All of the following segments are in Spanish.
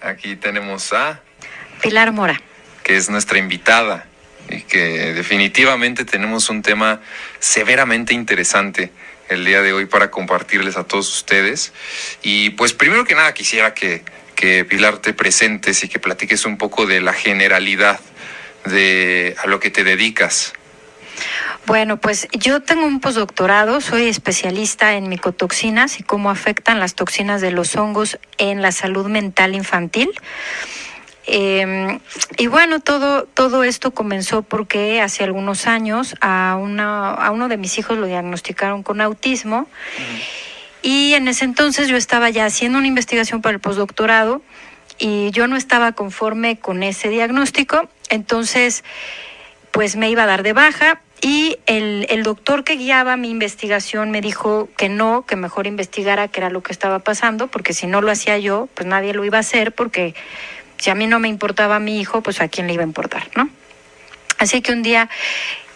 Aquí tenemos a Pilar Mora, que es nuestra invitada y que definitivamente tenemos un tema severamente interesante el día de hoy para compartirles a todos ustedes. Y pues primero que nada quisiera que Pilar te presentes y que platiques un poco de la generalidad de a lo que te dedicas. Bueno, pues yo tengo un postdoctorado, soy especialista en micotoxinas y cómo afectan las toxinas de los hongos en la salud mental infantil. Y bueno, todo esto comenzó porque hace algunos años a uno de mis hijos lo diagnosticaron con autismo. Y en ese entonces yo estaba ya haciendo una investigación para el postdoctorado y yo no estaba conforme con ese diagnóstico, entonces pues me iba a dar de baja. Y el doctor que guiaba mi investigación me dijo que no, que mejor investigara qué era lo que estaba pasando, porque si no lo hacía yo, pues nadie lo iba a hacer, porque si a mí no me importaba mi hijo, pues a quién le iba a importar, ¿no? Así que un día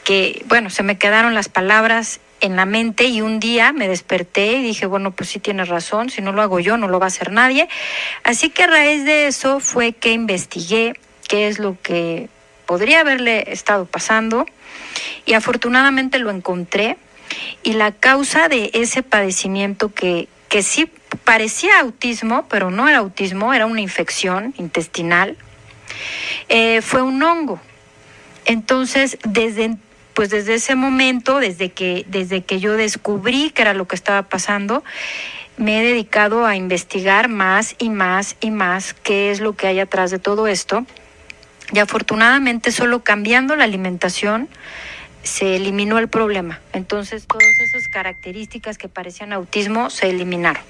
se me quedaron las palabras en la mente y un día me desperté y dije, bueno, pues sí tienes razón, si no lo hago yo, no lo va a hacer nadie. Así que a raíz de eso fue que investigué qué es lo que podría haberle estado pasando y afortunadamente lo encontré, y la causa de ese padecimiento que sí parecía autismo, pero no era autismo, era una infección intestinal, fue un hongo. Entonces, desde ese momento, desde que yo descubrí que era lo que estaba pasando, me he dedicado a investigar más y más y más qué es lo que hay atrás de todo esto. Y afortunadamente, solo cambiando la alimentación se eliminó el problema. Entonces, todas esas características que parecían autismo se eliminaron.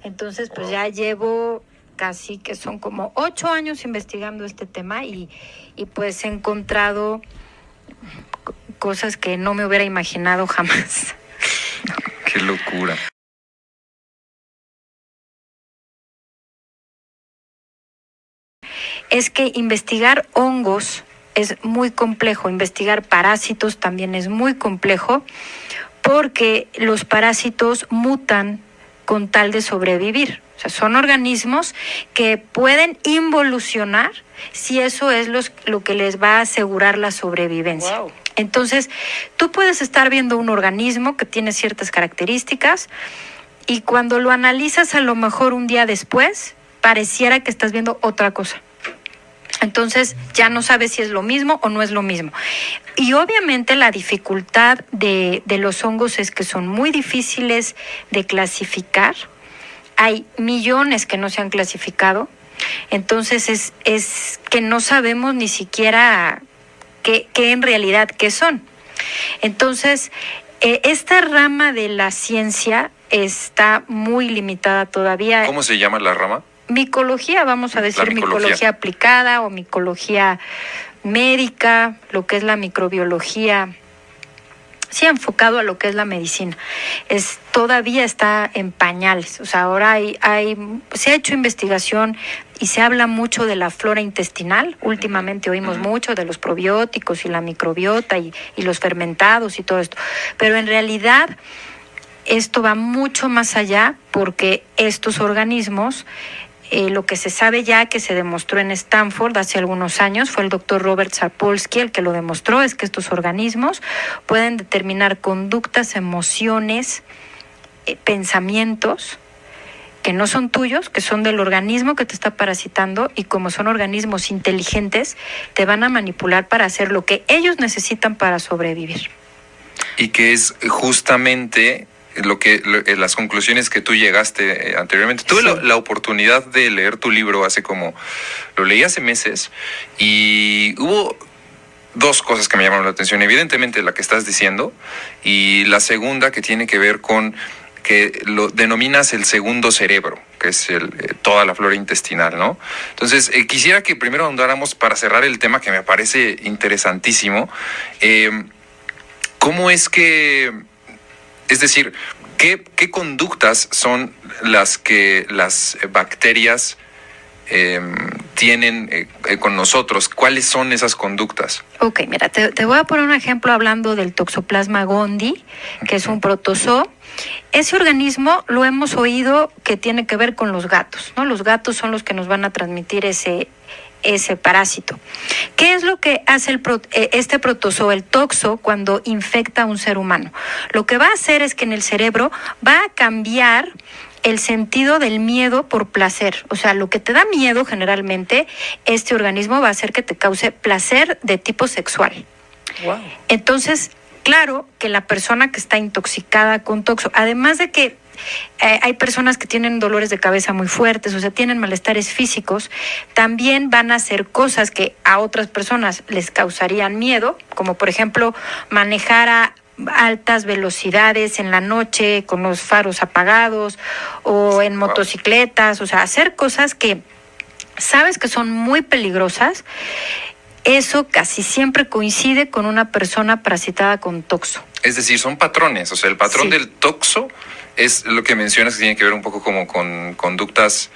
Entonces, pues ya llevo casi que son como 8 años investigando este tema y pues he encontrado cosas que no me hubiera imaginado jamás. ¡Qué locura! Es que investigar hongos es muy complejo, investigar parásitos también es muy complejo, porque los parásitos mutan con tal de sobrevivir. O sea, son organismos que pueden involucionar si eso es lo que les va a asegurar la sobrevivencia. Wow. Entonces, tú puedes estar viendo un organismo que tiene ciertas características y cuando lo analizas a lo mejor un día después, pareciera que estás viendo otra cosa. Entonces ya no sabes si es lo mismo o no es lo mismo. Y obviamente la dificultad de los hongos es que son muy difíciles de clasificar. Hay millones que no se han clasificado. Entonces es que no sabemos ni siquiera qué en realidad qué son. Entonces, esta rama de la ciencia está muy limitada todavía. ¿Cómo se llama la rama? Micología, vamos a decir micología aplicada o micología médica, lo que es la microbiología, sí enfocado a lo que es la medicina. Todavía está en pañales, o sea, ahora se ha hecho investigación y se habla mucho de la flora intestinal. Últimamente oímos mucho de los probióticos y la microbiota y los fermentados y todo esto, pero en realidad esto va mucho más allá, porque estos organismos, lo que se sabe ya, que se demostró en Stanford hace algunos años, fue el doctor Robert Sapolsky el que lo demostró, es que estos organismos pueden determinar conductas, emociones, pensamientos que no son tuyos, que son del organismo que te está parasitando, y como son organismos inteligentes, te van a manipular para hacer lo que ellos necesitan para sobrevivir. Y que es justamente las conclusiones que tú llegaste anteriormente. Tuve la oportunidad de leer tu libro lo leí hace meses, y hubo dos cosas que me llamaron la atención. Evidentemente la que estás diciendo, y la segunda que tiene que ver con que lo denominas el segundo cerebro, que es toda la flora intestinal, ¿no? Entonces, quisiera que primero ahondáramos, para cerrar el tema que me parece interesantísimo, ¿cómo es que... Es decir, ¿qué conductas son las que las bacterias tienen con nosotros. ¿Cuáles son esas conductas? Ok, mira, te voy a poner un ejemplo hablando del Toxoplasma gondii, que es un protozoo. Ese organismo lo hemos oído que tiene que ver con los gatos, ¿no? Los gatos son los que nos van a transmitir ese parásito. ¿Qué es lo que hace este protozoo, el toxo, cuando infecta a un ser humano? Lo que va a hacer es que en el cerebro va a cambiar el sentido del miedo por placer. O sea, lo que te da miedo generalmente, este organismo va a hacer que te cause placer de tipo sexual. Wow. Entonces, claro que la persona que está intoxicada con toxo, además de que hay personas que tienen dolores de cabeza muy fuertes, o sea, tienen malestares físicos, también van a hacer cosas que a otras personas les causarían miedo, como por ejemplo manejar a altas velocidades en la noche con los faros apagados o en motocicletas, o sea, hacer cosas que sabes que son muy peligrosas. Eso casi siempre coincide con una persona parasitada con toxo. Es decir, son patrones, o sea, el patrón del toxo es lo que mencionas que tiene que ver un poco como con conductas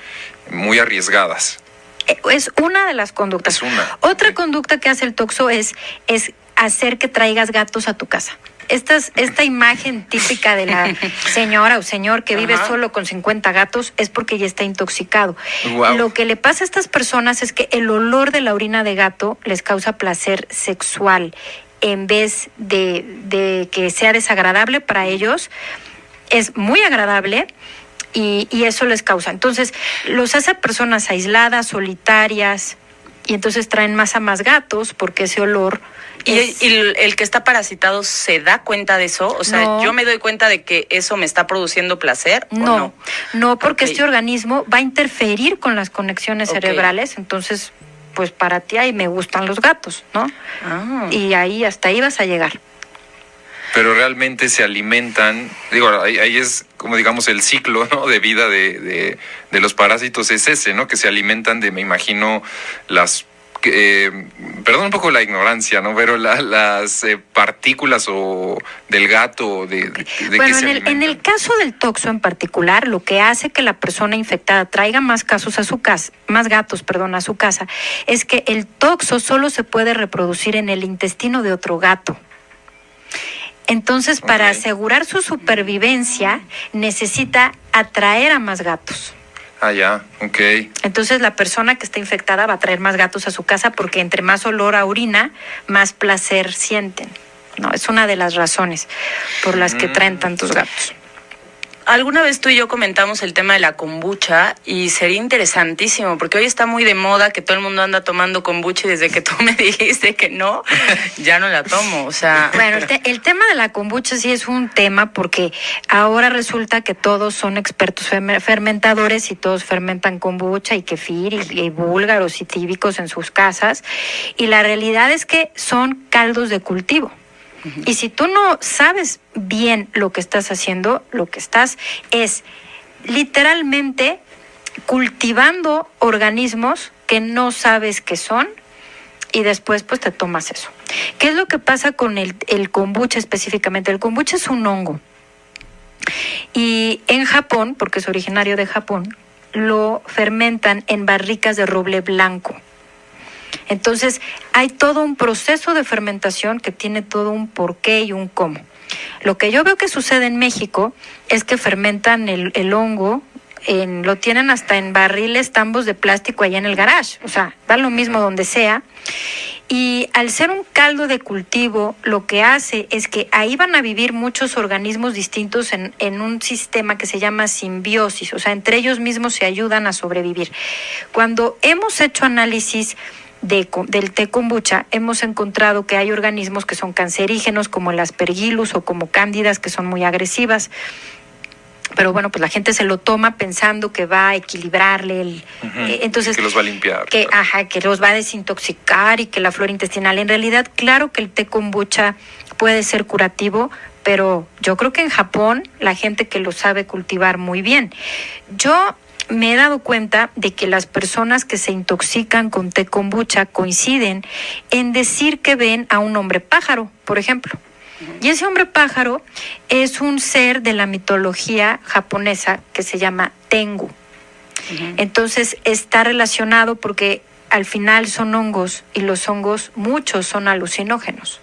muy arriesgadas. Es una de las conductas. Otra conducta que hace el toxo es hacer que traigas gatos a tu casa. Esta imagen típica de la señora o señor que vive solo con 50 gatos es porque ya está intoxicado. Wow. Lo que le pasa a estas personas es que el olor de la orina de gato les causa placer sexual. En vez de que sea desagradable para ellos, es muy agradable y eso les causa. Entonces, los hace personas aisladas, solitarias, y entonces traen más a más gatos porque ese olor... ¿Y el que está parasitado se da cuenta de eso? O sea, no. ¿Yo me doy cuenta de que eso me está produciendo placer o no? No, porque este organismo va a interferir con las conexiones cerebrales, entonces, pues para ti ahí me gustan los gatos, ¿no? Y hasta ahí vas a llegar. Pero realmente se alimentan, digo, ahí es como digamos el ciclo, ¿no?, de vida de los parásitos es ese, ¿no?, que se alimentan de, me imagino, perdón un poco la ignorancia, ¿no?, pero las partículas o del gato, de bueno, en el caso del toxo en particular, lo que hace que la persona infectada traiga más gatos a su casa, es que el toxo solo se puede reproducir en el intestino de otro gato. Entonces, para asegurar su supervivencia, necesita atraer a más gatos. Ya, ok. Entonces, la persona que está infectada va a traer más gatos a su casa porque entre más olor a orina, más placer sienten. No, es una de las razones por las que traen tantos gatos. Alguna vez tú y yo comentamos el tema de la kombucha y sería interesantísimo porque hoy está muy de moda que todo el mundo anda tomando kombucha y desde que tú me dijiste que no, ya no la tomo, o sea... Bueno, el tema de la kombucha sí es un tema porque ahora resulta que todos son expertos fermentadores y todos fermentan kombucha y kefir y búlgaros y tíbicos en sus casas y la realidad es que son caldos de cultivo. Y si tú no sabes bien lo que estás haciendo, lo que estás es literalmente cultivando organismos que no sabes qué son y después pues te tomas eso. ¿Qué es lo que pasa con el kombucha específicamente? El kombucha es un hongo. Y en Japón, porque es originario de Japón, lo fermentan en barricas de roble blanco. Entonces, hay todo un proceso de fermentación que tiene todo un porqué y un cómo. Lo que yo veo que sucede en México es que fermentan el hongo, lo tienen hasta en barriles, tambos de plástico allá en el garage. O sea, da lo mismo donde sea. Y al ser un caldo de cultivo, lo que hace es que ahí van a vivir muchos organismos distintos en un sistema que se llama simbiosis. O sea, entre ellos mismos se ayudan a sobrevivir. Cuando hemos hecho análisis del té kombucha, hemos encontrado que hay organismos que son cancerígenos, como el Aspergillus o como cándidas, que son muy agresivas. Pero bueno, pues la gente se lo toma pensando que va a equilibrarle entonces que los va a limpiar. Que los va a desintoxicar y que la flora intestinal. En realidad, claro que el té kombucha puede ser curativo, pero yo creo que en Japón la gente que lo sabe cultivar muy bien. Yo me he dado cuenta de que las personas que se intoxican con té kombucha coinciden en decir que ven a un hombre pájaro, por ejemplo. Y ese hombre pájaro es un ser de la mitología japonesa que se llama Tengu. Entonces está relacionado porque al final son hongos y los hongos muchos son alucinógenos.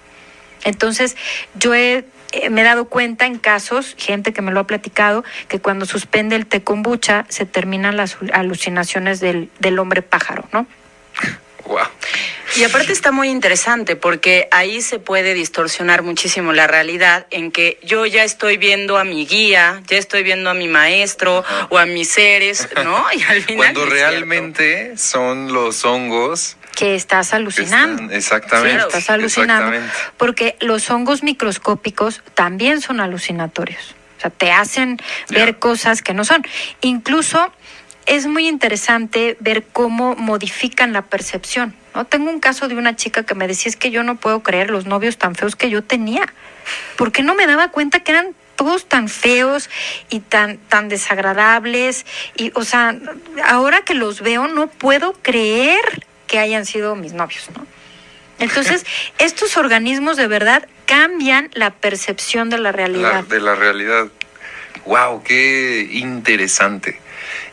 Entonces me he dado cuenta en casos, gente que me lo ha platicado, que cuando suspende el té kombucha se terminan las alucinaciones del hombre pájaro, ¿no? Wow. Y aparte está muy interesante porque ahí se puede distorsionar muchísimo la realidad en que yo ya estoy viendo a mi guía, ya estoy viendo a mi maestro o a mis seres, ¿no? Y al final cuando realmente son los hongos que estás alucinando. Exactamente. Sí, estás alucinando. Porque los hongos microscópicos también son alucinatorios. O sea, te hacen ver cosas que no son. Incluso es muy interesante ver cómo modifican la percepción, ¿no? Tengo un caso de una chica que me decía, es que yo no puedo creer los novios tan feos que yo tenía. ¿Por qué no me daba cuenta que eran todos tan feos y tan desagradables? Y, o sea, ahora que los veo no puedo creer que hayan sido mis novios, ¿no? Entonces, estos organismos de verdad cambian la percepción de la realidad. De la realidad. ¡Wow! ¡Qué interesante!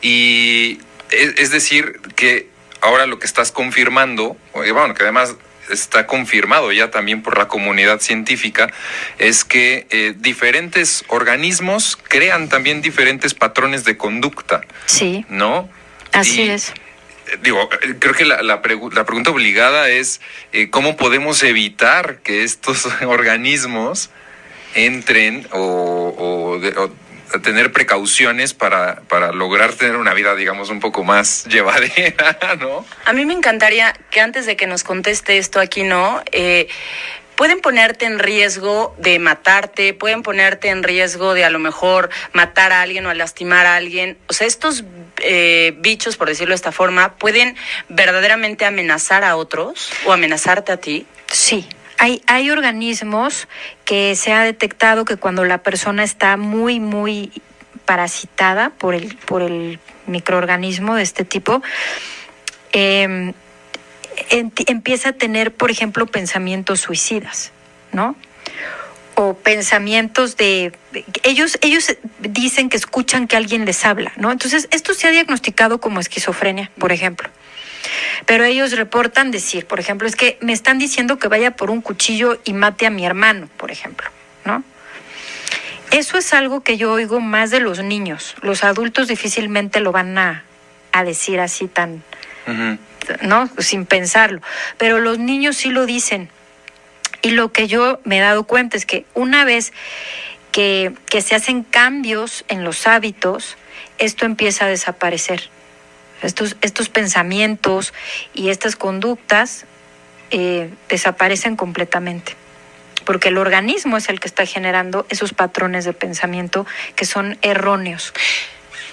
Y es decir, que ahora lo que estás confirmando, bueno, que además está confirmado ya también por la comunidad científica, es que diferentes organismos crean también diferentes patrones de conducta. Sí. ¿No? Así es. Digo, creo que la pregunta obligada es ¿cómo podemos evitar que estos organismos entren o tener precauciones para lograr tener una vida, digamos, un poco más llevadera, ¿no? A mí me encantaría que antes de que nos conteste esto aquí, ¿no? Pueden ponerte en riesgo de matarte, pueden ponerte en riesgo de a lo mejor matar a alguien o lastimar a alguien. O sea, estos bichos, por decirlo de esta forma, ¿pueden verdaderamente amenazar a otros o amenazarte a ti? Sí. Hay organismos que se ha detectado que cuando la persona está muy, muy parasitada por el microorganismo de este tipo, empieza a tener, por ejemplo, pensamientos suicidas, ¿no? O pensamientos ellos dicen que escuchan que alguien les habla, ¿no? Entonces, esto se ha diagnosticado como esquizofrenia, por ejemplo. Pero ellos reportan decir, por ejemplo, es que me están diciendo que vaya por un cuchillo y mate a mi hermano, por ejemplo, ¿no? Eso es algo que yo oigo más de los niños. Los adultos difícilmente lo van a decir así tan, ¿no? Sin pensarlo. Pero los niños sí lo dicen. Y lo que yo me he dado cuenta es que una vez que se hacen cambios en los hábitos, esto empieza a desaparecer. Estos pensamientos y estas conductas desaparecen completamente, porque el organismo es el que está generando esos patrones de pensamiento que son erróneos.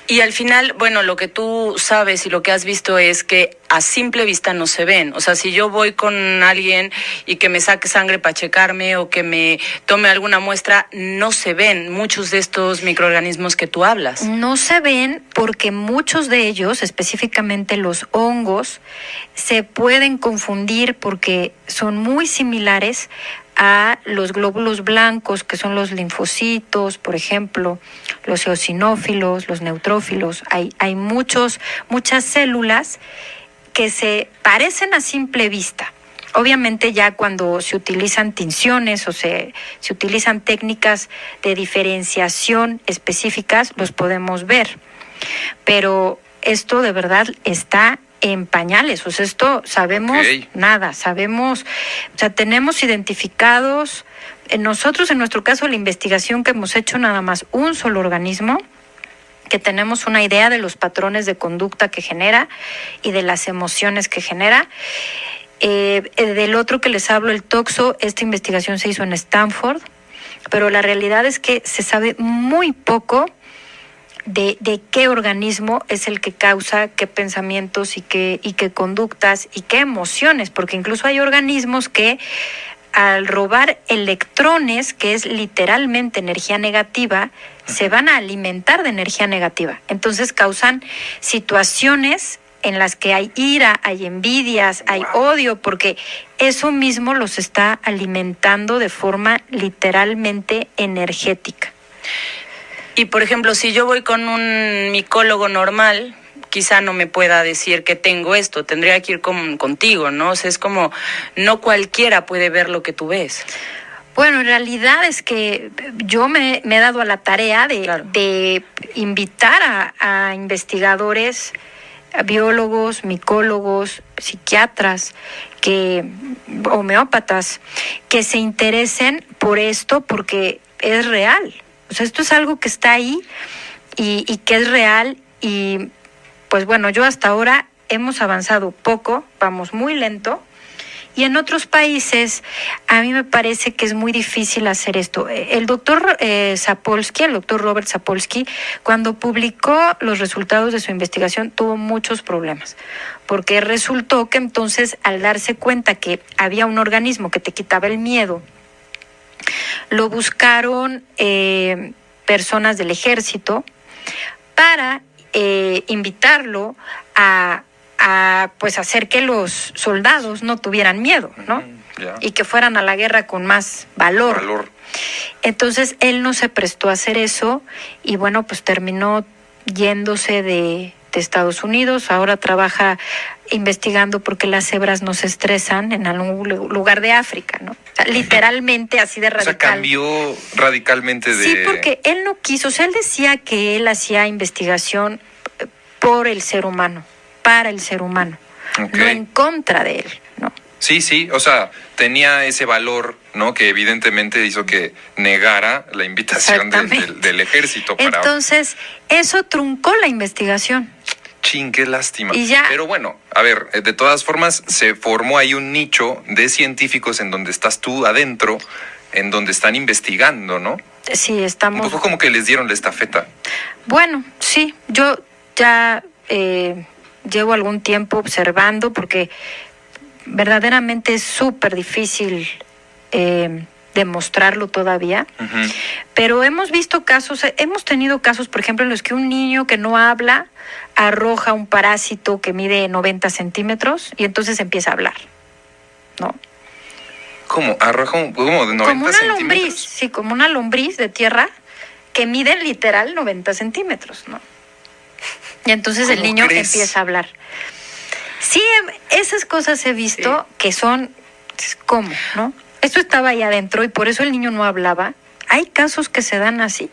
Y al final, bueno, lo que tú sabes y lo que has visto es que a simple vista no se ven. O sea, si yo voy con alguien y que me saque sangre para checarme o que me tome alguna muestra, no se ven muchos de estos microorganismos que tú hablas. No se ven porque muchos de ellos, específicamente los hongos, se pueden confundir porque son muy similares a los glóbulos blancos, que son los linfocitos, por ejemplo, los eosinófilos, los neutrófilos. Hay muchas células que se parecen a simple vista. Obviamente ya cuando se utilizan tinciones o se utilizan técnicas de diferenciación específicas, los podemos ver. Pero esto de verdad está en pañales, o sea, esto sabemos nada, sabemos, o sea, tenemos identificados, nosotros en nuestro caso la investigación que hemos hecho nada más un solo organismo, que tenemos una idea de los patrones de conducta que genera y de las emociones que genera. Del otro que les hablo, el toxo, esta investigación se hizo en Stanford, pero la realidad es que se sabe muy poco de qué organismo es el que causa qué pensamientos y qué conductas y qué emociones, porque incluso hay organismos que al robar electrones, que es literalmente energía negativa, se van a alimentar de energía negativa. Entonces causan situaciones en las que hay ira, hay envidias, hay odio, porque eso mismo los está alimentando de forma literalmente energética. Y por ejemplo, si yo voy con un micólogo normal, quizá no me pueda decir que tengo esto, tendría que ir contigo, ¿no? O sea, es como, no cualquiera puede ver lo que tú ves. Bueno, en realidad es que yo me he dado a la tarea de invitar a investigadores, a biólogos, micólogos, psiquiatras, homeópatas, que se interesen por esto porque es real. O sea, esto es algo que está ahí y que es real. Y pues bueno, yo hasta ahora hemos avanzado poco, vamos muy lento. Y en otros países, a mí me parece que es muy difícil hacer esto. El doctor Sapolsky, el doctor Robert Sapolsky, cuando publicó los resultados de su investigación, tuvo muchos problemas. Porque resultó que entonces, al darse cuenta que había un organismo que te quitaba el miedo, lo buscaron personas del ejército para invitarlo a pues hacer que los soldados no tuvieran miedo, ¿no? Y que fueran a la guerra con más valor. Entonces él no se prestó a hacer eso y bueno, pues terminó yéndose de Estados Unidos. Ahora trabaja investigando por qué las cebras no se estresan en algún lugar de África, ¿no? O sea, literalmente así de radical. O sea, cambió radicalmente de... Sí, porque él no quiso. O sea, él decía que él hacía investigación por el ser humano, para el ser humano, no en contra de él, ¿no? Sí, o sea, tenía ese valor, ¿no? Que evidentemente hizo que negara la invitación del ejército. Entonces, eso truncó la investigación. Chin, qué lástima. Pero bueno, a ver, de todas formas, se formó ahí un nicho de científicos en donde estás tú adentro, en donde están investigando, ¿no? Sí, estamos... Un poco como que les dieron la estafeta. Bueno, sí, yo ya... llevo algún tiempo observando porque verdaderamente es súper difícil demostrarlo todavía, pero hemos visto casos, hemos tenido casos, por ejemplo, en los que un niño que no habla arroja un parásito que mide 90 centímetros y entonces empieza a hablar, ¿no? ¿Cómo? ¿Arroja como de 90 como una centímetros? Lombriz, sí, como una lombriz de tierra que mide literal 90 centímetros, ¿no? Y entonces el niño empieza a hablar. Sí, esas cosas he visto que son, ¿cómo? ¿No? Esto estaba ahí adentro y por eso el niño no hablaba. Hay casos que se dan así.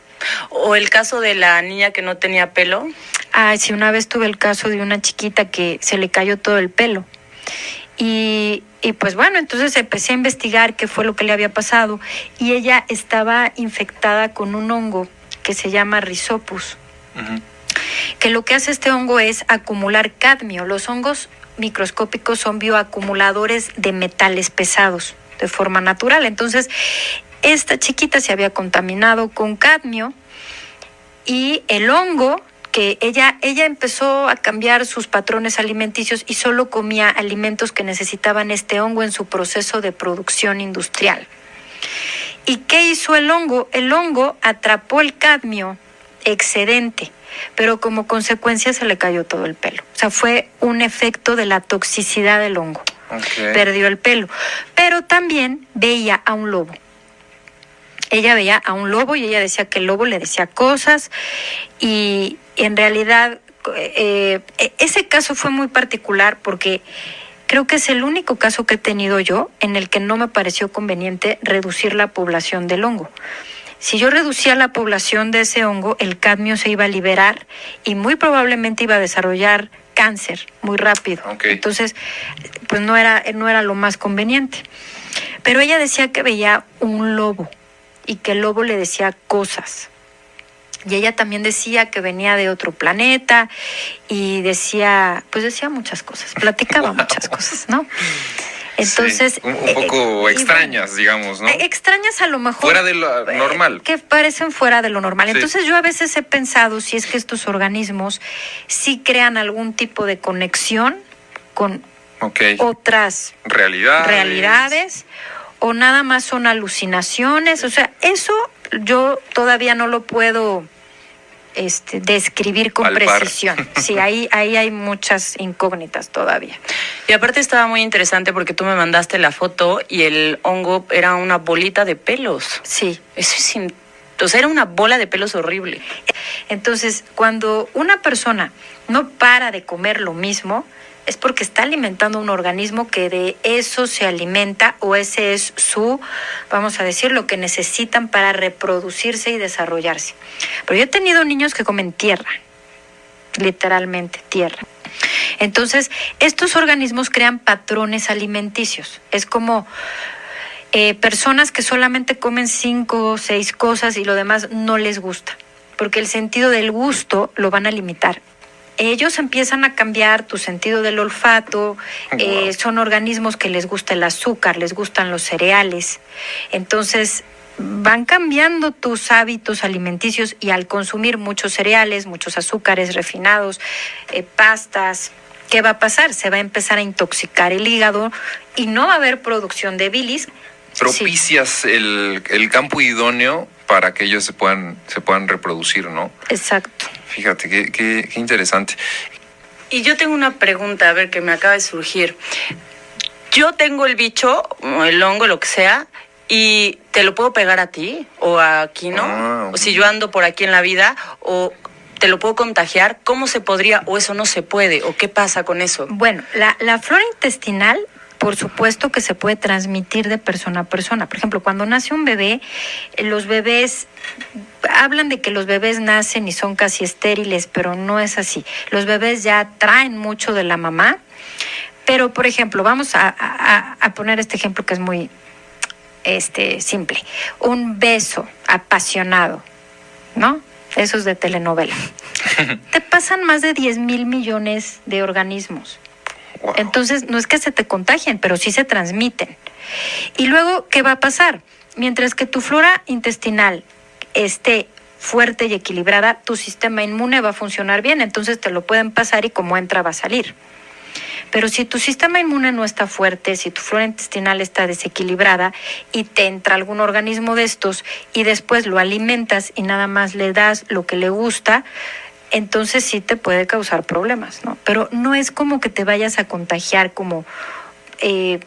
¿O el caso de la niña que no tenía pelo? Ay, sí, una vez tuve el caso de una chiquita que se le cayó todo el pelo. Y pues bueno, entonces empecé a investigar qué fue lo que le había pasado. Y ella estaba infectada con un hongo que se llama Rhizopus. Que lo que hace este hongo es acumular cadmio. Los hongos microscópicos son bioacumuladores de metales pesados de forma natural. Entonces, esta chiquita se había contaminado con cadmio y el hongo, que ella empezó a cambiar sus patrones alimenticios y solo comía alimentos que necesitaban este hongo en su proceso de producción industrial. ¿Y qué hizo el hongo? El hongo atrapó el cadmio excedente, pero como consecuencia se le cayó todo el pelo. O sea, fue un efecto de la toxicidad del hongo. Perdió el pelo. Pero también veía a un lobo. Ella veía a un lobo y ella decía que el lobo le decía cosas y en realidad ese caso fue muy particular porque creo que es el único caso que he tenido yo en el que no me pareció conveniente reducir la población del hongo. Si yo reducía la población de ese hongo, el cadmio se iba a liberar y muy probablemente iba a desarrollar cáncer muy rápido. Entonces, pues no era lo más conveniente. Pero ella decía que veía un lobo y que el lobo le decía cosas. Y ella también decía que venía de otro planeta y decía muchas cosas, platicaba muchas cosas, ¿no? Entonces, sí, un poco extrañas, bueno, digamos, ¿no? Extrañas a lo mejor. Fuera de lo normal. Que parecen fuera de lo normal. Sí. Entonces yo a veces he pensado si es que estos organismos sí crean algún tipo de conexión con otras realidades o nada más son alucinaciones. O sea, eso yo todavía no lo puedo describir con precisión. Sí, ahí hay muchas incógnitas todavía. Y aparte estaba muy interesante porque tú me mandaste la foto y el hongo era una bolita de pelos. Sí. Eso es o sea, era una bola de pelos horrible. Entonces, cuando una persona no para de comer lo mismo, es porque está alimentando un organismo que de eso se alimenta, o ese es su, vamos a decir, lo que necesitan para reproducirse y desarrollarse. Pero yo he tenido niños que comen tierra, literalmente tierra. Entonces, estos organismos crean patrones alimenticios. Es como personas que solamente comen 5 o 6 cosas y lo demás no les gusta, porque el sentido del gusto lo van a limitar. Ellos empiezan a cambiar tu sentido del olfato, son organismos que les gusta el azúcar, les gustan los cereales, entonces van cambiando tus hábitos alimenticios, y al consumir muchos cereales, muchos azúcares refinados, pastas, ¿qué va a pasar? Se va a empezar a intoxicar el hígado y no va a haber producción de bilis. Propicias sí. el campo idóneo para que ellos se puedan reproducir, ¿no? Exacto. Fíjate, qué interesante. Y yo tengo una pregunta, a ver, que me acaba de surgir. Yo tengo el bicho, o el hongo, lo que sea, y ¿te lo puedo pegar a ti? ¿O aquí no? O si yo ando por aquí en la vida, o ¿te lo puedo contagiar? ¿Cómo se podría, o eso no se puede? ¿O qué pasa con eso? Bueno, la flora intestinal, por supuesto que se puede transmitir de persona a persona. Por ejemplo, cuando nace un bebé, los bebés, hablan de que los bebés nacen y son casi estériles, pero no es así. Los bebés ya traen mucho de la mamá, pero, por ejemplo, vamos a poner este ejemplo que es muy simple. Un beso apasionado, ¿no? Esos de telenovela. Te pasan más de 10,000 millones de organismos. Wow. Entonces, no es que se te contagien, pero sí se transmiten. Y luego, ¿qué va a pasar? Mientras que tu flora intestinal esté fuerte y equilibrada, tu sistema inmune va a funcionar bien, entonces te lo pueden pasar y como entra va a salir. Pero si tu sistema inmune no está fuerte, si tu flora intestinal está desequilibrada y te entra algún organismo de estos y después lo alimentas y nada más le das lo que le gusta, entonces sí te puede causar problemas, ¿no? Pero no es como que te vayas a contagiar como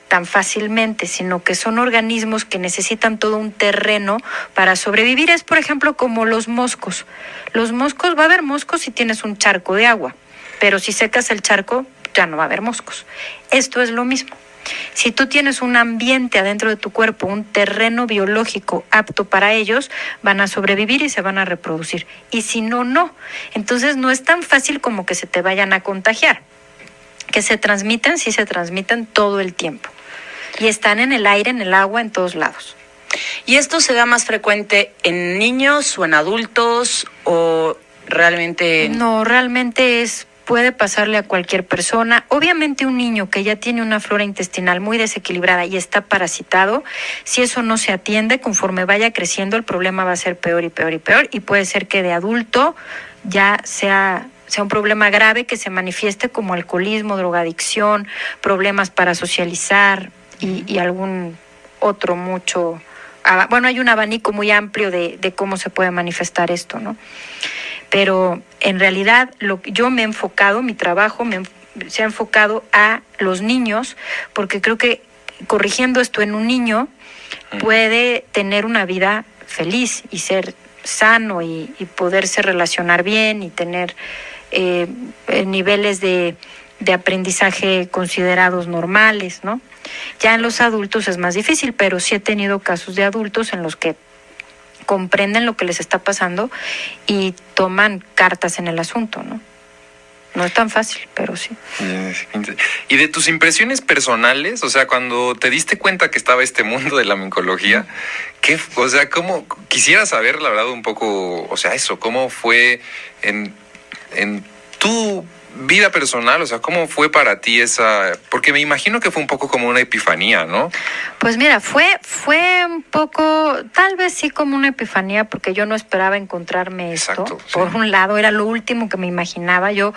tan fácilmente, sino que son organismos que necesitan todo un terreno para sobrevivir. Es, por ejemplo, como los moscos. Los moscos, va a haber moscos si tienes un charco de agua, pero si secas el charco, ya no va a haber moscos. Esto es lo mismo. Si tú tienes un ambiente adentro de tu cuerpo, un terreno biológico apto para ellos, van a sobrevivir y se van a reproducir. Y si no, no. Entonces no es tan fácil como que se te vayan a contagiar. Que se transmiten, sí se transmiten todo el tiempo. Y están en el aire, en el agua, en todos lados. ¿Y esto se da más frecuente en niños o en adultos o realmente...? No, realmente puede pasarle a cualquier persona. Obviamente un niño que ya tiene una flora intestinal muy desequilibrada y está parasitado, si eso no se atiende, conforme vaya creciendo el problema va a ser peor y peor y peor, y puede ser que de adulto ya sea un problema grave que se manifieste como alcoholismo, drogadicción, problemas para socializar y algún otro mucho... Bueno, hay un abanico muy amplio de cómo se puede manifestar esto, ¿no? Pero en realidad yo me he enfocado, mi trabajo se ha enfocado a los niños, porque creo que corrigiendo esto en un niño puede tener una vida feliz y ser sano y poderse relacionar bien y tener niveles de aprendizaje considerados normales, ¿no? Ya en los adultos es más difícil, pero sí he tenido casos de adultos en los que comprenden lo que les está pasando y toman cartas en el asunto, ¿no? No es tan fácil, pero sí. Y de tus impresiones personales, o sea, cuando te diste cuenta que estaba este mundo de la micología, ¿cómo quisiera saber, la verdad, un poco, o sea, eso, cómo fue en tu vida personal, o sea, ¿cómo fue para ti esa? Porque me imagino que fue un poco como una epifanía, ¿no? Pues mira, fue un poco, tal vez sí como una epifanía, porque yo no esperaba encontrarme esto. Exacto, sí. Por un lado, era lo último que me imaginaba. Yo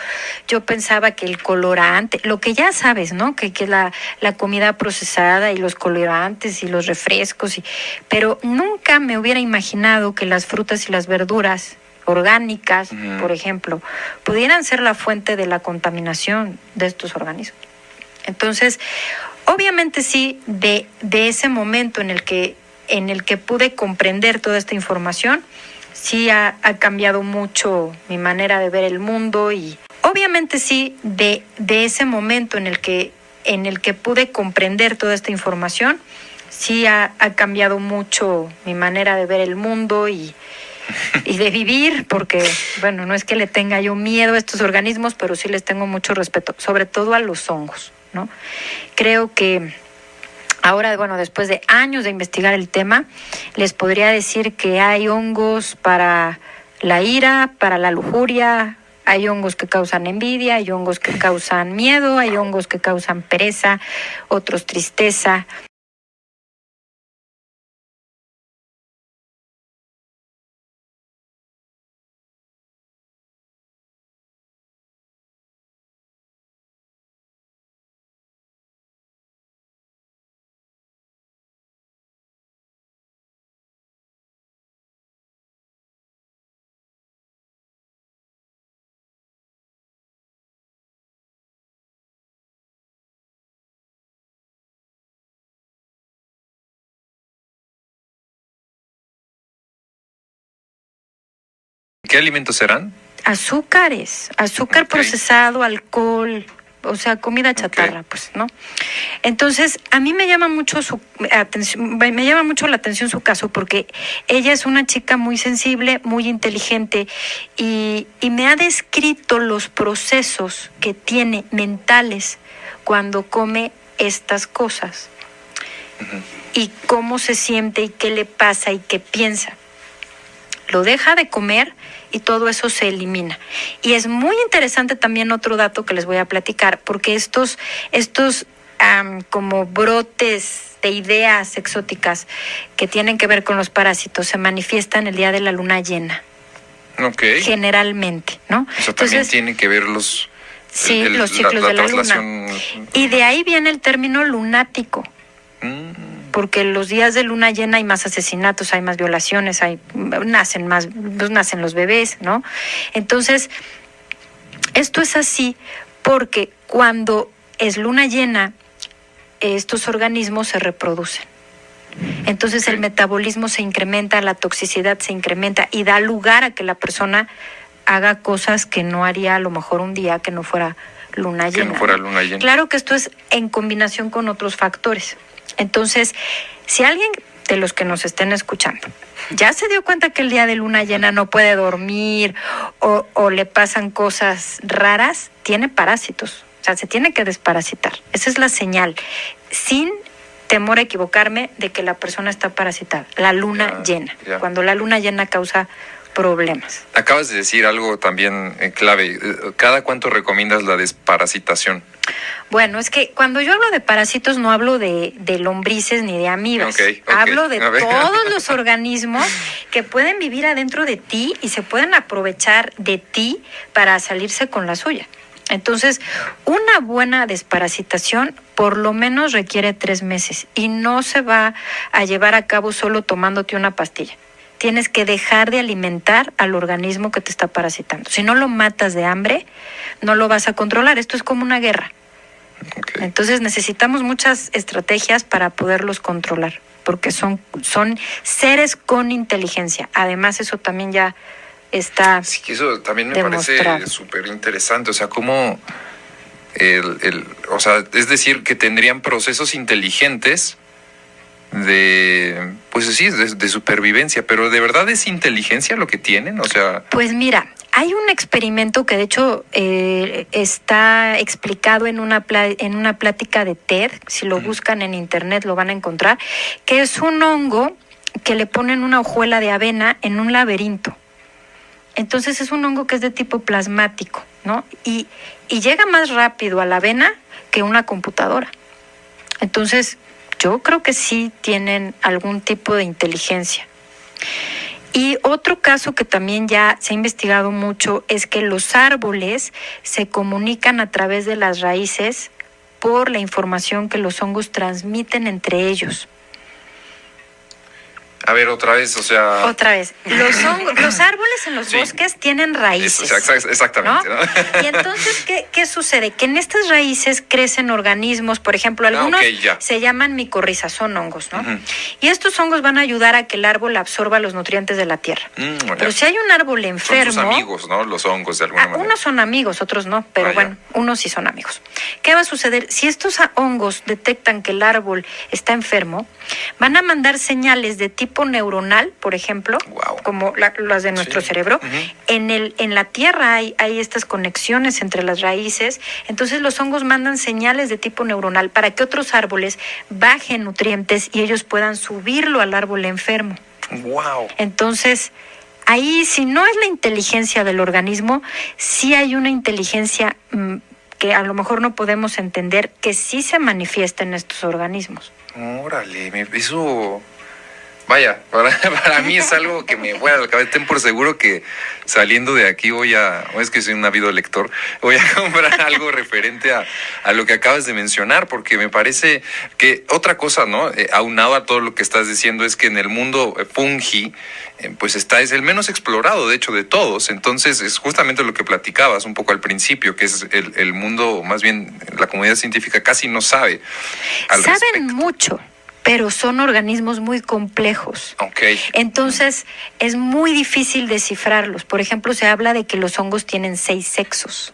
pensaba que el colorante, lo que ya sabes, ¿no? Que la comida procesada y los colorantes y los refrescos, pero nunca me hubiera imaginado que las frutas y las verduras orgánicas, por ejemplo, pudieran ser la fuente de la contaminación de estos organismos. Entonces, obviamente sí, de ese momento en el que pude comprender toda esta información, sí ha cambiado mucho mi manera de ver el mundo y obviamente sí, de ese momento en el que pude comprender toda esta información, sí ha cambiado mucho mi manera de ver el mundo y de vivir, porque, bueno, no es que le tenga yo miedo a estos organismos, pero sí les tengo mucho respeto, sobre todo a los hongos, ¿no? Creo que ahora, bueno, después de años de investigar el tema, les podría decir que hay hongos para la ira, para la lujuria, hay hongos que causan envidia, hay hongos que causan miedo, hay hongos que causan pereza, otros tristeza. ¿Qué alimentos serán? Azúcar Ok. procesado, alcohol, o sea, comida chatarra, Ok. pues, ¿no? Entonces, a mí me llama mucho me llama mucho la atención su caso porque ella es una chica muy sensible, muy inteligente y me ha descrito los procesos que tiene mentales cuando come estas cosas y cómo se siente y qué le pasa y qué piensa. Lo deja de comer y todo eso se elimina. Y es muy interesante también otro dato que les voy a platicar, porque estos como brotes de ideas exóticas que tienen que ver con los parásitos se manifiestan el día de la luna llena, Ok. generalmente, ¿no? Eso también tiene que ver los ciclos de la luna. traslación. Y de ahí viene el término lunático. Porque los días de luna llena hay más asesinatos, hay más violaciones, nacen los bebés, ¿no? Entonces, esto es así porque cuando es luna llena, estos organismos se reproducen. Entonces el metabolismo se incrementa, la toxicidad se incrementa y da lugar a que la persona haga cosas que no haría a lo mejor un día que no fuera luna llena. Que no fuera luna llena. Claro que esto es en combinación con otros factores. Entonces, si alguien de los que nos estén escuchando ya se dio cuenta que el día de luna llena no puede dormir o le pasan cosas raras, tiene parásitos. O sea, se tiene que desparasitar. Esa es la señal. Sin temor a equivocarme de que la persona está parasitada. La luna llena. Cuando la luna llena causa problemas. Acabas de decir algo también clave. ¿Cada cuánto recomiendas la desparasitación? Bueno, es que cuando yo hablo de parásitos no hablo de lombrices ni de amibas. Ok. Hablo de todos los organismos que pueden vivir adentro de ti y se pueden aprovechar de ti para salirse con la suya. Entonces, una buena desparasitación por lo menos requiere 3 meses y no se va a llevar a cabo solo tomándote una pastilla. Tienes que dejar de alimentar al organismo que te está parasitando. Si no lo matas de hambre, no lo vas a controlar. Esto es como una guerra. Okay. Entonces necesitamos muchas estrategias para poderlos controlar, porque son seres con inteligencia. Además, eso también ya está Sí, que eso también me demostrado. parece súper interesante. O sea, cómo o sea, es decir, que tendrían procesos inteligentes pues sí, de supervivencia, pero ¿de verdad es inteligencia lo que tienen? O sea... Pues mira, hay un experimento que de hecho está explicado en una plática de TED, si lo buscan en internet lo van a encontrar, que es un hongo que le ponen una hojuela de avena en un laberinto. Entonces es un hongo que es de tipo plasmático, ¿no? Y llega más rápido a la avena que una computadora. Entonces, yo creo que sí tienen algún tipo de inteligencia. Y otro caso que también ya se ha investigado mucho es que los árboles se comunican a través de las raíces por la información que los hongos transmiten entre ellos. A ver, otra vez, o sea... Otra vez. Los árboles en los bosques tienen raíces. Exactamente. ¿no? Y entonces, ¿qué sucede? Que en estas raíces crecen organismos, por ejemplo, algunos se llaman micorrizas, son hongos, ¿no? Y estos hongos van a ayudar a que el árbol absorba los nutrientes de la tierra. Pero si hay un árbol enfermo... Son sus amigos, ¿no? Los hongos, de alguna manera. Unos son amigos, otros no, pero bueno, unos sí son amigos. ¿Qué va a suceder? Si estos hongos detectan que el árbol está enfermo, van a mandar señales de tipo neuronal, por ejemplo, como las de nuestro cerebro. En la tierra hay estas conexiones entre las raíces, entonces los hongos mandan señales de tipo neuronal para que otros árboles bajen nutrientes y ellos puedan subirlo al árbol enfermo. Entonces, ahí, si no es la inteligencia del organismo, sí hay una inteligencia que a lo mejor no podemos entender, que sí se manifiesta en estos organismos. Órale, eso... Vaya, para mí es algo que me vuela la cabeza. Ten por seguro que saliendo de aquí es que soy un ávido lector, voy a comprar algo referente a lo que acabas de mencionar, porque me parece que otra cosa, ¿no? Aunado a todo lo que estás diciendo, es que en el mundo fungi, pues es el menos explorado, de hecho, de todos. Entonces, es justamente lo que platicabas un poco al principio, que es el mundo, más bien, la comunidad científica casi no sabe al respecto. Saben mucho, pero son organismos muy complejos. Entonces, es muy difícil descifrarlos. Por ejemplo, se habla de que los hongos tienen 6 sexos.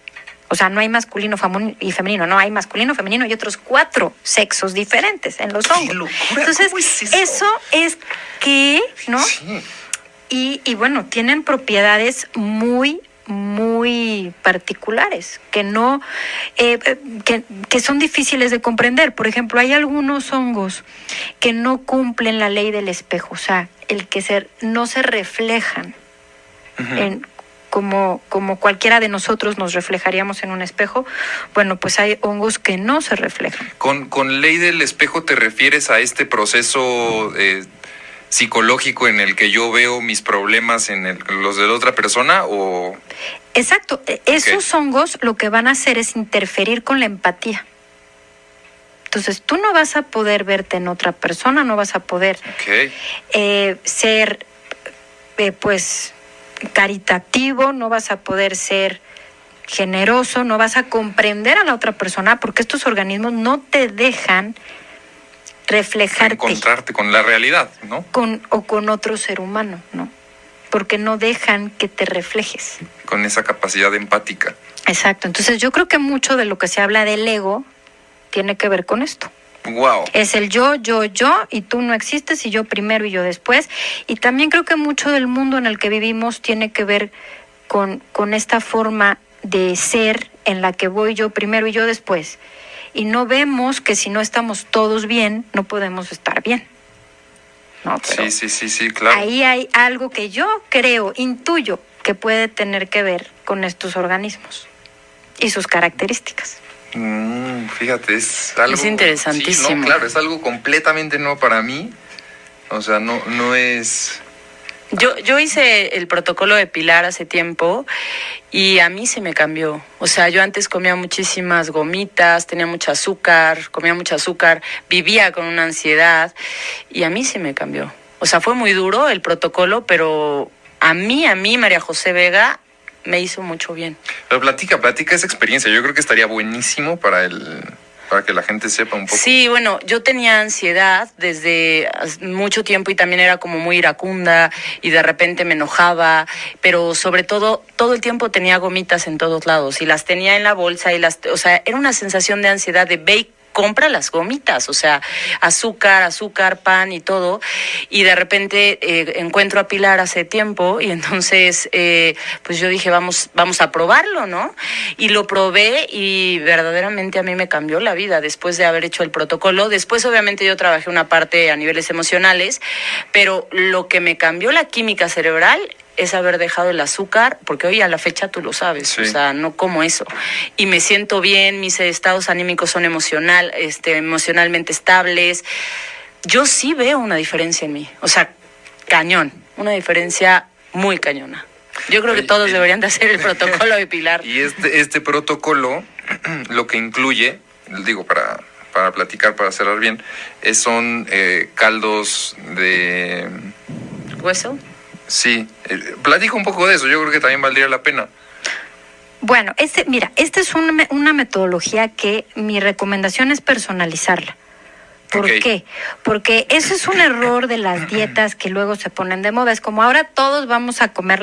O sea, no hay masculino y femenino, no, hay masculino, femenino y otros 4 sexos diferentes en los hongos. ¡Qué locura! Entonces, ¿cómo es eso? Eso es que, ¿no? Sí. Y bueno, tienen propiedades muy particulares que no que son difíciles de comprender. Por ejemplo, hay algunos hongos que no cumplen la ley del espejo, o sea, no se reflejan como cualquiera de nosotros nos reflejaríamos en un espejo. Bueno, pues hay hongos que no se reflejan. Con ley del espejo te refieres a este proceso psicológico en el que yo veo mis problemas en los de la otra persona, o... Exacto. Esos hongos lo que van a hacer es interferir con la empatía. Entonces, tú no vas a poder verte en otra persona, no vas a poder ser, pues, caritativo, no vas a poder ser generoso, no vas a comprender a la otra persona, porque estos organismos no te dejan reflejarte, encontrarte con la realidad, ¿no? Con otro ser humano, ¿no? Porque no dejan que te reflejes. Con esa capacidad empática. Exacto. Entonces, yo creo que mucho de lo que se habla del ego tiene que ver con esto. Es el yo, y tú no existes, y yo primero y yo después. Y también creo que mucho del mundo en el que vivimos tiene que ver con esta forma de ser en la que voy yo primero y yo después. Y no vemos que si no estamos todos bien, no podemos estar bien. ¿No? Pero sí, claro. Ahí hay algo que yo intuyo, que puede tener que ver con estos organismos y sus características. Fíjate, es algo... Es interesantísimo. Sí, no, claro, es algo completamente nuevo para mí. O sea, no es... Yo hice el protocolo de Pilar hace tiempo y a mí se me cambió. O sea, yo antes comía muchísimas gomitas, tenía comía mucho azúcar, vivía con una ansiedad y a mí se me cambió. O sea, fue muy duro el protocolo, pero a mí, María José Vega, me hizo mucho bien. Pero platica esa experiencia. Yo creo que estaría buenísimo para que la gente sepa un poco. Sí, bueno, yo tenía ansiedad desde mucho tiempo y también era como muy iracunda y de repente me enojaba, pero sobre todo el tiempo tenía gomitas en todos lados y las tenía en la bolsa o sea, era una sensación de ansiedad de ve y compra las gomitas, o sea, azúcar, pan y todo, y de repente encuentro a Pilar hace tiempo y entonces pues yo dije vamos a probarlo, ¿no? Y lo probé y verdaderamente a mí me cambió la vida después de haber hecho el protocolo. Después obviamente yo trabajé una parte a niveles emocionales, pero lo que me cambió la química cerebral es haber dejado el azúcar, porque hoy a la fecha tú lo sabes, sí. O sea, no como eso. Y me siento bien, mis estados anímicos son emocionalmente estables. Yo sí veo una diferencia en mí, o sea, cañón, una diferencia muy cañona. Yo creo que todos deberían de hacer el protocolo de Pilar. Y este protocolo lo que incluye, digo, para para platicar, para cerrar bien, son caldos de... ¿Hueso? Sí, platica un poco de eso, yo creo que también valdría la pena. Bueno, mira, esta es una metodología que mi recomendación es personalizarla. ¿Por qué? Porque ese es un error de las dietas que luego se ponen de moda. Es como ahora todos vamos a comer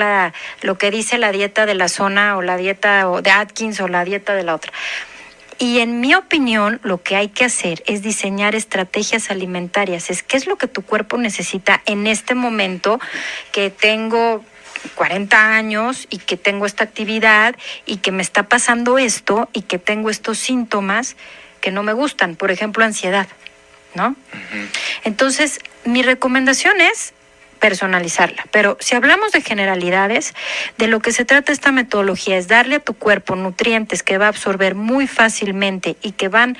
lo que dice la dieta de la zona o la dieta de Atkins o la dieta de la otra. Y en mi opinión, lo que hay que hacer es diseñar estrategias alimentarias. ¿Qué es lo que tu cuerpo necesita en este momento que tengo 40 años y que tengo esta actividad y que me está pasando esto y que tengo estos síntomas que no me gustan? Por ejemplo, ansiedad, ¿no? Uh-huh. Entonces, mi recomendación es personalizarla. Pero si hablamos de generalidades, de lo que se trata esta metodología es darle a tu cuerpo nutrientes que va a absorber muy fácilmente y que van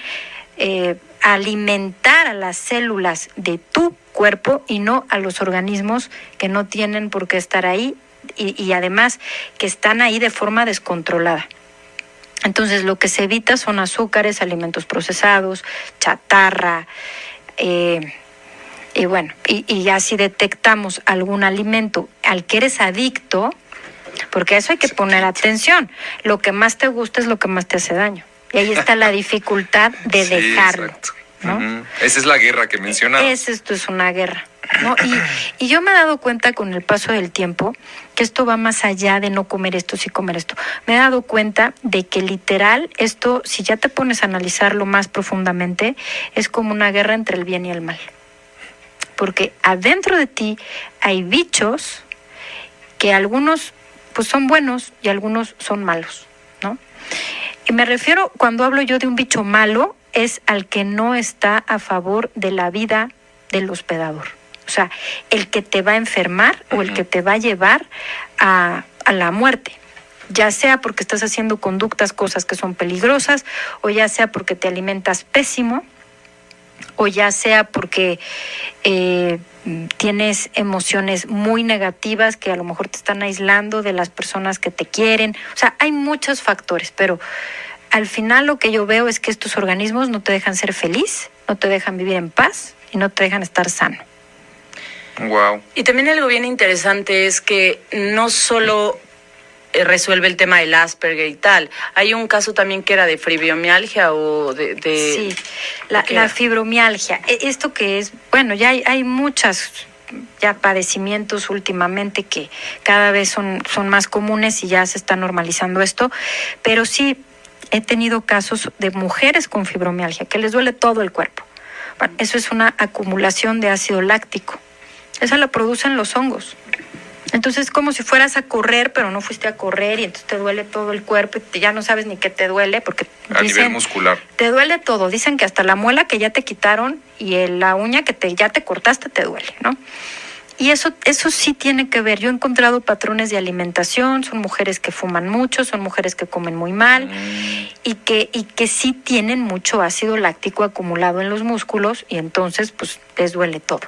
a alimentar a las células de tu cuerpo y no a los organismos que no tienen por qué estar ahí y además que están ahí de forma descontrolada. Entonces, lo que se evita son azúcares, alimentos procesados, chatarra, y bueno, y ya si detectamos algún alimento al que eres adicto, porque a eso hay que poner atención. Lo que más te gusta es lo que más te hace daño. Y ahí está la dificultad de dejarlo. Exacto. ¿No? Uh-huh. Esa es la guerra que mencionaba. Esto es una guerra, ¿no? Y yo me he dado cuenta con el paso del tiempo que esto va más allá de no comer esto, sí comer esto. Me he dado cuenta de que literal esto, si ya te pones a analizarlo más profundamente, es como una guerra entre el bien y el mal. Porque adentro de ti hay bichos que algunos pues son buenos y algunos son malos, ¿no? Y me refiero, cuando hablo yo de un bicho malo, es al que no está a favor de la vida del hospedador. O sea, el que te va a enfermar o el que te va a llevar a la muerte. Ya sea porque estás haciendo cosas que son peligrosas, o ya sea porque te alimentas pésimo, o ya sea porque tienes emociones muy negativas que a lo mejor te están aislando de las personas que te quieren. O sea, hay muchos factores, pero al final lo que yo veo es que estos organismos no te dejan ser feliz, no te dejan vivir en paz y no te dejan estar sano. Wow. Y también algo bien interesante es que no solo resuelve el tema del Asperger y tal. Hay un caso también que era de fibromialgia o de sí, la fibromialgia. Esto que es, bueno, ya hay muchas padecimientos últimamente que cada vez son más comunes y ya se está normalizando esto, pero sí he tenido casos de mujeres con fibromialgia que les duele todo el cuerpo. Bueno, eso es una acumulación de ácido láctico. Esa la producen los hongos. Entonces es como si fueras a correr, pero no fuiste a correr y entonces te duele todo el cuerpo y ya no sabes ni qué te duele porque a nivel muscular. Te duele todo. Dicen que hasta la muela que ya te quitaron y la uña que ya te cortaste te duele, ¿no? Y eso sí tiene que ver. Yo he encontrado patrones de alimentación, son mujeres que fuman mucho, son mujeres que comen muy mal y que sí tienen mucho ácido láctico acumulado en los músculos y entonces pues les duele todo.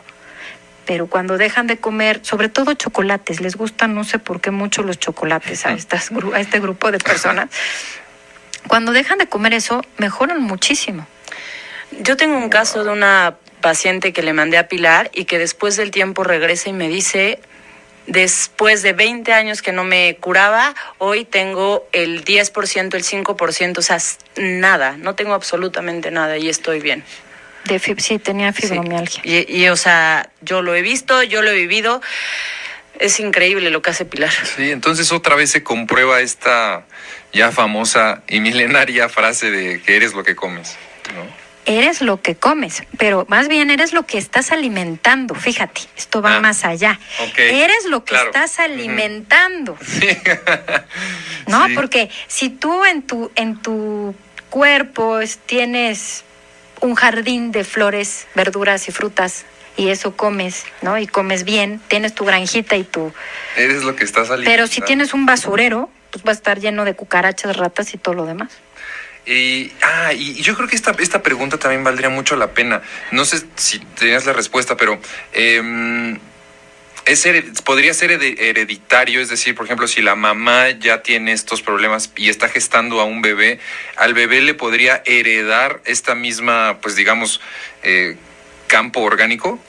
Pero cuando dejan de comer, sobre todo chocolates, les gustan no sé por qué mucho los chocolates a este grupo de personas. Cuando dejan de comer eso, mejoran muchísimo. Yo tengo un caso de una paciente que le mandé a Pilar y que después del tiempo regresa y me dice, después de 20 años que no me curaba, hoy tengo el 10%, el 5%, o sea, nada, no tengo absolutamente nada y estoy bien. Sí, tenía fibromialgia. Sí. Y, o sea, yo lo he visto, yo lo he vivido. Es increíble lo que hace Pilar. Sí, entonces otra vez se comprueba esta ya famosa y milenaria frase de que eres lo que comes, ¿no? Eres lo que comes, pero más bien eres lo que estás alimentando. Fíjate, esto va más allá. Okay. Eres lo que estás alimentando. Sí. ¿No? Sí. Porque si tú en tu cuerpo tienes un jardín de flores, verduras y frutas y eso comes, ¿no? Y comes bien, tienes tu granjita y tu... Eres lo que estás alimentando. Pero si tienes un basurero, pues va a estar lleno de cucarachas, ratas y todo lo demás. Y yo creo que esta pregunta también valdría mucho la pena. No sé si tenías la respuesta, pero podría ser hereditario, es decir, por ejemplo, si la mamá ya tiene estos problemas y está gestando a un bebé, al bebé le podría heredar esta misma, pues digamos, campo orgánico.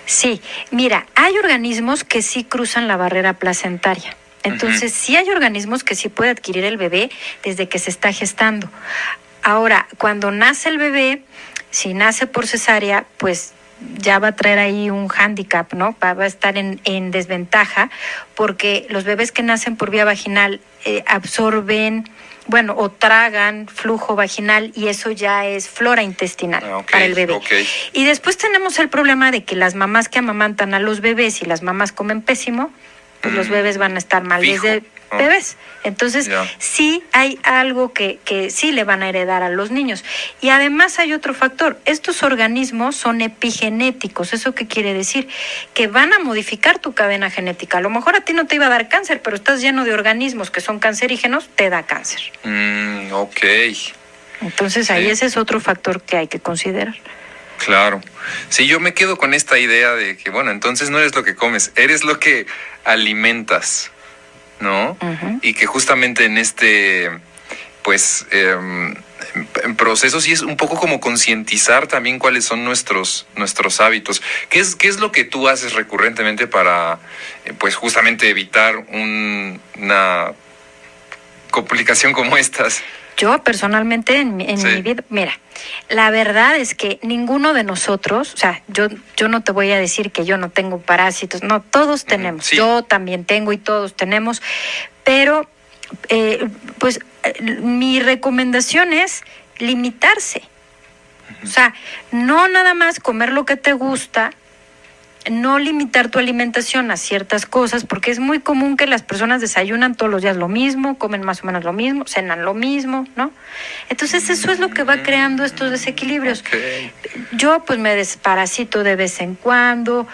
Sí, mira, hay organismos que sí cruzan la barrera placentaria. Entonces, sí hay organismos que sí puede adquirir el bebé desde que se está gestando. Ahora, cuando nace el bebé, si nace por cesárea, pues ya va a traer ahí un hándicap, ¿no? Va a estar en desventaja, porque los bebés que nacen por vía vaginal absorben, bueno, o tragan flujo vaginal, y eso ya es flora intestinal para el bebé. Y después tenemos el problema de que las mamás que amamantan a los bebés y las mamás comen pésimo, pues los bebés van a estar mal desde bebés. Entonces, sí hay algo que sí le van a heredar a los niños. Y además hay otro factor. Estos organismos son epigenéticos. ¿Eso qué quiere decir? Que van a modificar tu cadena genética. A lo mejor a ti no te iba a dar cáncer, pero estás lleno de organismos que son cancerígenos, te da cáncer. Entonces, ahí ese es otro factor que hay que considerar. Claro. Sí, yo me quedo con esta idea de que, bueno, entonces no eres lo que comes, eres lo que alimentas, ¿no? Y que justamente en este, pues, en proceso sí es un poco como concientizar también cuáles son nuestros hábitos. ¿Qué es lo que tú haces recurrentemente para, pues, justamente evitar una complicación como estas? Yo personalmente en mi vida, mira, la verdad es que ninguno de nosotros, o sea, yo no te voy a decir que yo no tengo parásitos, no, todos tenemos, yo también tengo y todos tenemos, pero pues mi recomendación es limitarse, o sea, no nada más comer lo que te gusta, no limitar tu alimentación a ciertas cosas, porque es muy común que las personas desayunan todos los días lo mismo, comen más o menos lo mismo, cenan lo mismo, ¿no? Entonces eso es lo que va creando estos desequilibrios. Yo pues me desparasito de vez en cuando,